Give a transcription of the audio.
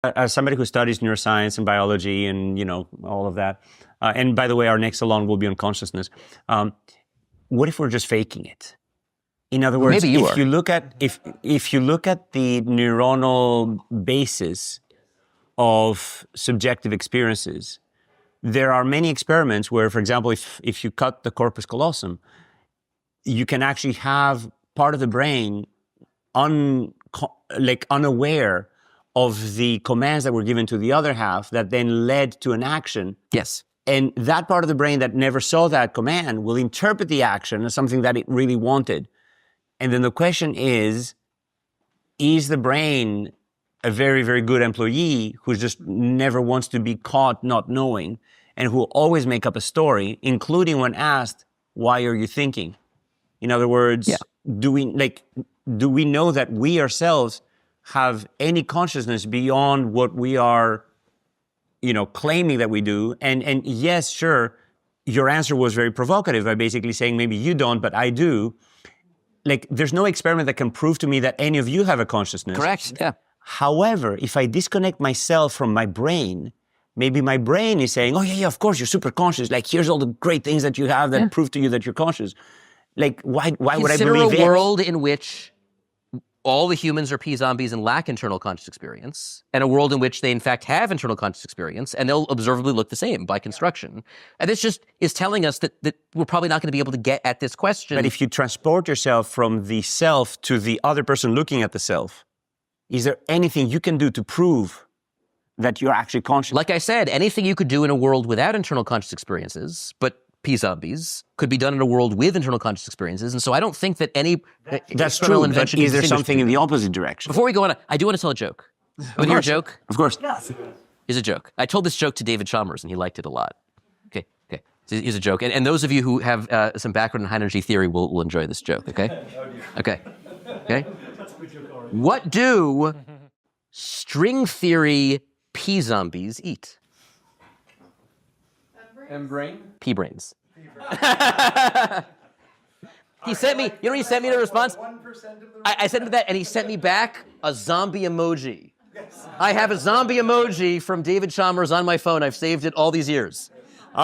As somebody who studies neuroscience and biology and, all of that, and by the way, our next salon will be on consciousness. What if we're just faking it? In other words, Maybe if you look at the neuronal basis of subjective experiences, there are many experiments where, for example, if you cut the corpus callosum, you can actually have part of the brain unaware of the commands that were given to the other half that then led to an action. Yes. And that part of the brain that never saw that command will interpret the action as something that it really wanted. And then the question is the brain a very, very good employee who just never wants to be caught not knowing and who will always make up a story, including when asked, why are you thinking? In other words, do we know that we ourselves have any consciousness beyond what we are, claiming that we do? And yes, sure, your answer was very provocative by basically saying maybe you don't, but I do. There's no experiment that can prove to me that any of you have a consciousness. Correct, yeah. However, if I disconnect myself from my brain, maybe my brain is saying, oh yeah, of course, you're super conscious. Here's all the great things that you have that prove to you that you're conscious. Why would I believe it? Consider a world in which all the humans are P-zombies and lack internal conscious experience, and a world in which they in fact have internal conscious experience, and they'll observably look the same by construction. And this just is telling us that we're probably not going to be able to get at this question. But if you transport yourself from the self to the other person looking at the self, is there anything you can do to prove that you're actually conscious? Like I said, anything you could do in a world without internal conscious experiences, but P-zombies, could be done in a world with internal conscious experiences. And so I don't think that any That's true, invention but is there something in the opposite direction? Before we go on, I do want to tell a joke. Want to hear a joke? Of course. Here's a joke. I told this joke to David Chalmers, and he liked it a lot. Okay. So here's a joke. And those of you who have some background in high-energy theory will enjoy this joke, okay? Okay. What do string theory P-zombies eat? Membrane? P-brains. He sent me, he sent me the response? I sent him that, and he sent me back a zombie emoji. I have a zombie emoji from David Chalmers on my phone. I've saved it all these years.